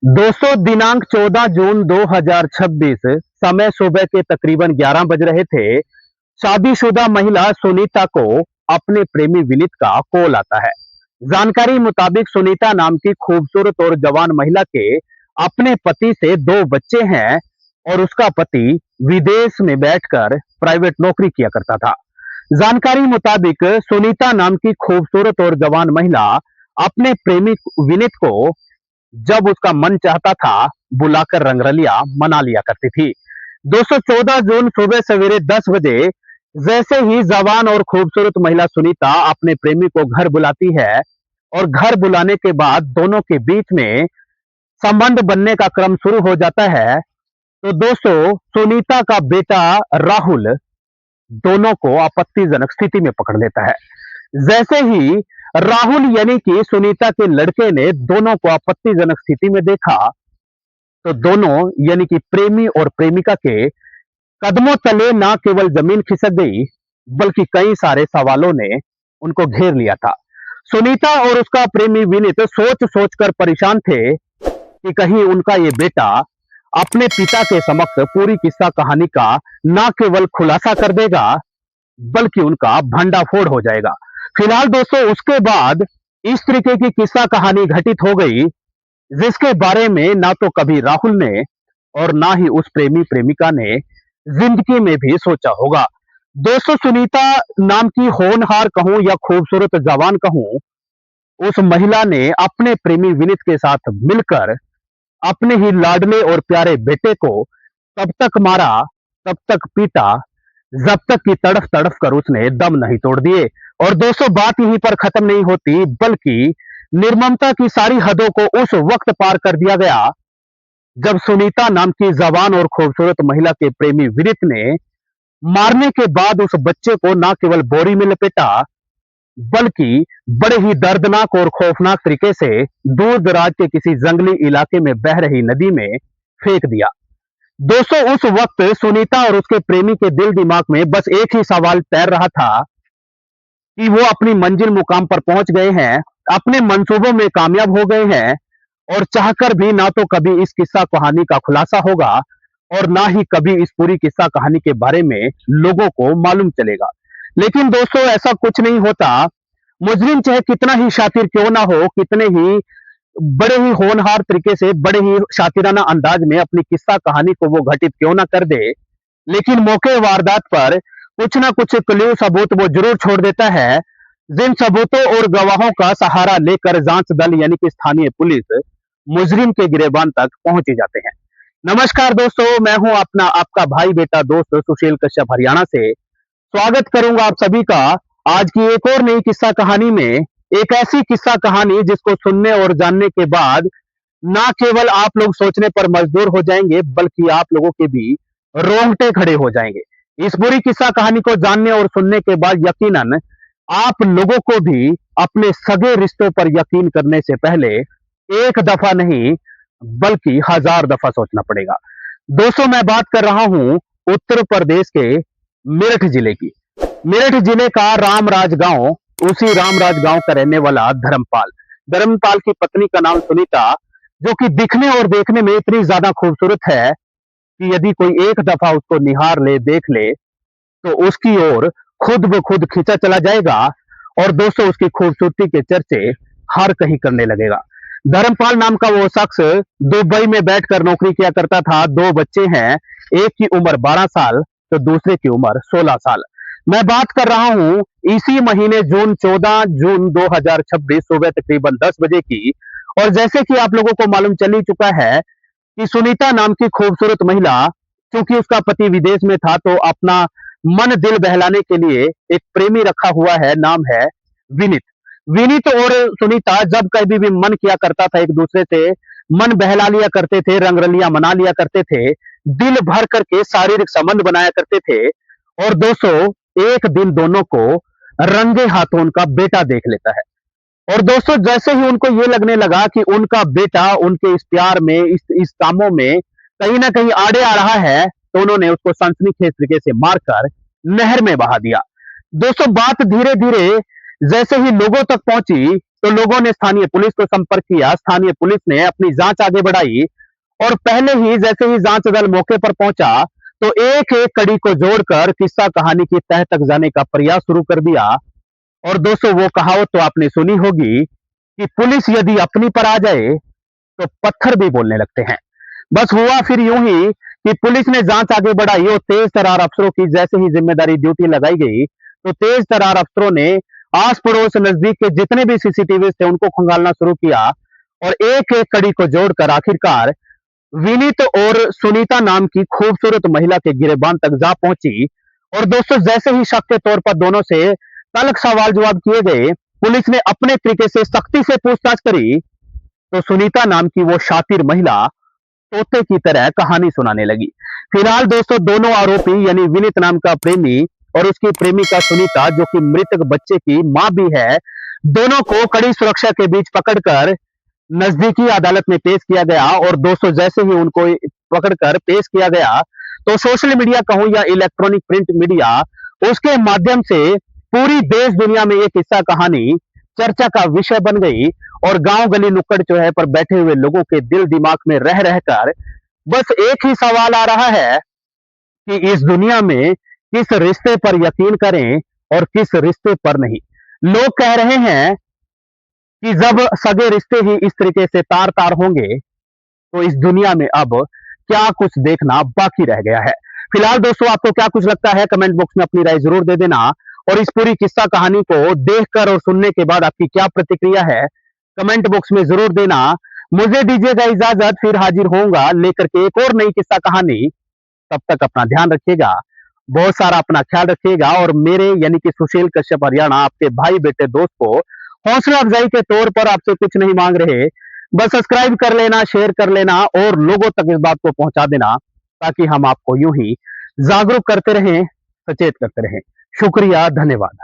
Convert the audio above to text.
दोस्तों, दिनांक 14 जून 2026 समय सुबह के तकरीबन 11 बज रहे थे। शादीशुदा महिला सुनीता को अपने प्रेमी विनीत का कॉल आता है। जानकारी मुताबिक सुनीता नाम की खूबसूरत और जवान महिला के अपने पति से 2 बच्चे हैं और उसका पति विदेश में बैठकर प्राइवेट नौकरी किया करता था। जानकारी मुताबिक सुनीता नाम की खूबसूरत और जवान महिला अपने प्रेमी विनीत को जब उसका मन चाहता था बुलाकर रंगरलिया मना लिया करती थी। दोस्तों, 14 जून सुबह सवेरे 10 बजे जैसे ही जवान और खूबसूरत महिला सुनीता अपने प्रेमी को घर बुलाती है और घर बुलाने के बाद दोनों के बीच में संबंध बनने का क्रम शुरू हो जाता है, तो दोस्तों सुनीता का बेटा राहुल दोनों को आपत्तिजनक स्थिति में पकड़ लेता है। जैसे ही राहुल यानी कि सुनीता के लड़के ने दोनों को आपत्तिजनक स्थिति में देखा, तो दोनों यानी कि प्रेमी और प्रेमिका के कदमों तले ना केवल जमीन खिसक गई, बल्कि कई सारे सवालों ने उनको घेर लिया था। सुनीता और उसका प्रेमी विनीत सोच सोच कर परेशान थे कि कहीं उनका ये बेटा अपने पिता के समक्ष पूरी किस्सा कहानी का ना केवल खुलासा कर देगा, बल्कि उनका भंडाफोड़ हो जाएगा। फिलहाल दोस्तों, उसके बाद इस तरीके की किस्सा कहानी घटित हो गई, जिसके बारे में ना तो कभी राहुल ने और ना ही उस प्रेमी प्रेमिका ने जिंदगी में भी सोचा होगा। दोस्तों, सुनीता नाम की होनहार कहूं या खूबसूरत जवान कहूं, उस महिला ने अपने प्रेमी विनीत के साथ मिलकर अपने ही लाडले और प्यारे बेटे को तब तक मारा, तब तक पीटा, जब तक कि तड़फ तड़फ कर उसने दम नहीं तोड़ दिए। और दोस्तों, बात यहीं पर खत्म नहीं होती, बल्कि निर्ममता की सारी हदों को उस वक्त पार कर दिया गया जब सुनीता नाम की जवान और खूबसूरत महिला के प्रेमी विनीत ने मारने के बाद उस बच्चे को न केवल बोरी में लपेटा, बल्कि बड़े ही दर्दनाक और खौफनाक तरीके से दूर दराज के किसी जंगली इलाके में बह रही नदी में फेंक दिया। दोस्तों, उस वक्त सुनीता और उसके प्रेमी के दिल दिमाग में बस एक ही सवाल तैर रहा था कि वो अपनी मंजिल मुकाम पर पहुंच गए हैं, अपने मंसूबों में कामयाब हो गए हैं और चाहकर भी ना तो कभी इस किस्सा कहानी का खुलासा होगा और ना ही कभी इस पूरी किस्सा कहानी के बारे में लोगों को मालूम चलेगा। लेकिन दोस्तों, ऐसा कुछ नहीं होता। मुजरिम चाहे कितना ही शातिर क्यों ना हो, कितने ही बड़े ही होनहार तरीके से, बड़े ही शातिराना अंदाज में अपनी किस्सा कहानी को वो घटित क्यों ना कर दे, लेकिन मौके वारदात पर कुछ ना कुछ क्लू सबूत वो जरूर छोड़ देता है, जिन सबूतों और गवाहों का सहारा लेकर जांच दल यानी कि स्थानीय पुलिस मुजरिम के गिरेबान तक पहुंच ही जाते हैं। नमस्कार दोस्तों, मैं हूं अपना आपका भाई बेटा दोस्त सुशील कश्यप हरियाणा से। स्वागत करूंगा आप सभी का आज की एक और नई किस्सा कहानी में। एक ऐसी किस्सा कहानी जिसको सुनने और जानने के बाद ना केवल आप लोग सोचने पर मजबूर हो जाएंगे, बल्कि आप लोगों के भी रोंगटे खड़े हो जाएंगे। इस पूरी किस्सा कहानी को जानने और सुनने के बाद यकीनन आप लोगों को भी अपने सगे रिश्तों पर यकीन करने से पहले एक दफा नहीं, बल्कि 1000 दफा सोचना पड़ेगा। दोस्तों, मैं बात कर रहा हूं उत्तर प्रदेश के मेरठ जिले की। मेरठ जिले का रामराज गांव, उसी रामराज गांव का रहने वाला धर्मपाल। धर्मपाल की पत्नी का नाम सुनीता, जो कि दिखने और देखने में इतनी ज्यादा खूबसूरत है कि यदि कोई एक दफा उसको निहार ले, देख ले, तो उसकी ओर खुद ब खुद खींचा चला जाएगा और दोस्तों उसकी खूबसूरती के चर्चे हर कहीं करने लगेगा। धर्मपाल नाम का वो शख्स दुबई में बैठकर नौकरी किया करता था। 2 बच्चे हैं, एक की उम्र 12 साल तो दूसरे की उम्र 16 साल। मैं बात कर रहा हूं इसी महीने जून 14 जून 2026 सुबह तकरीबन 10 बजे की। और जैसे कि आप लोगों को मालूम चल ही चुका है कि सुनीता नाम की खूबसूरत महिला, क्योंकि उसका पति विदेश में था, तो अपना मन दिल बहलाने के लिए एक प्रेमी रखा हुआ है, नाम है विनीत। विनीत और सुनीता जब कभी भी मन किया करता था एक दूसरे से मन बहला लिया करते थे, रंगरलियां मना लिया करते थे, दिल भर करके शारीरिक संबंध बनाया करते थे। और दोस्तों, एक दिन दोनों को रंगे हाथों उनका बेटा देख लेता है। और दोस्तों, जैसे ही उनको ये लगने लगा कि उनका बेटा उनके इस प्यार में, इस कामों में कहीं ना कहीं आड़े आ रहा है, तो उन्होंने उसको सनसनीखेज तरीके से मारकर नहर में बहा दिया। दोस्तों, बात धीरे धीरे जैसे ही लोगों तक पहुंची, तो लोगों ने स्थानीय पुलिस को संपर्क किया। स्थानीय पुलिस ने अपनी जांच आगे बढ़ाई और पहले ही जैसे ही जांच दल मौके पर पहुंचा तो एक एक कड़ी को जोड़कर किस्सा कहानी की तह तक जाने का प्रयास शुरू कर दिया। और दोस्तों, वो कहावत तो आपने सुनी होगी कि पुलिस यदि अपनी पर आ जाए तो पत्थर भी बोलने लगते हैं। बस हुआ फिर यूं ही कि पुलिस ने जांच आगे बढ़ाई और तेज तर्रार अफसरों की जैसे ही जिम्मेदारी ड्यूटी लगाई गई तो तेज तर्रार अफसरों ने आस पड़ोस नजदीक के जितने भी सीसीटीवी थे उनको खंगालना शुरू किया और एक एक कड़ी को जोड़कर आखिरकार विनीत और सुनीता नाम की खूबसूरत महिला के गिरेबान तक जा पहुंची। और दोस्तों, जैसे ही शक के तौर पर दोनों से तल्ख सवाल जवाब किए गए, पुलिस ने अपने तरीके से सख्ती से पूछताछ करी तो सुनीता नाम की वो शातिर महिला तोते की तरह कहानी सुनाने लगी। फिलहाल दोस्तों, दोनों आरोपी यानी विनीत नाम का प्रेमी और उसकी प्रेमिका सुनीता जो कि मृतक बच्चे की मां भी है, दोनों को कड़ी सुरक्षा के बीच पकड़कर नजदीकी अदालत में पेश किया गया। और दोस्तों, जैसे ही उनको पकड़कर पेश किया गया तो सोशल मीडिया कहूं या इलेक्ट्रॉनिक प्रिंट मीडिया, उसके माध्यम से पूरी देश दुनिया में ये किस्सा कहानी चर्चा का विषय बन गई। और गांव गली नुक्कड़ जो है पर बैठे हुए लोगों के दिल दिमाग में रह रहकर बस एक ही सवाल आ रहा है कि इस दुनिया में किस रिश्ते पर यकीन करें और किस रिश्ते पर नहीं। लोग कह रहे हैं कि जब सगे रिश्ते ही इस तरीके से तार तार होंगे तो इस दुनिया में अब क्या कुछ देखना बाकी रह गया है। फिलहाल दोस्तों, आपको क्या कुछ लगता है कमेंट बॉक्स में अपनी राय जरूर दे देना। और इस पूरी किस्सा कहानी को देखकर और सुनने के बाद आपकी क्या प्रतिक्रिया है कमेंट बॉक्स में जरूर देना। मुझे दीजिएगा इजाजत, फिर हाजिर होऊंगा लेकर के एक और नई किस्सा कहानी। तब तक अपना ध्यान रखिएगा, बहुत सारा अपना ख्याल रखिएगा। और मेरे यानी कि सुशील कश्यप हरियाणा आपके भाई बेटे दोस्त को हौसला अफजाई के तौर पर आपसे कुछ नहीं मांग रहे, बस सब्सक्राइब कर लेना, शेयर कर लेना और लोगों तक इस बात को पहुंचा देना ताकि हम आपको यूं ही जागरूक करते रहें, सचेत करते रहें। शुक्रिया, धन्यवाद।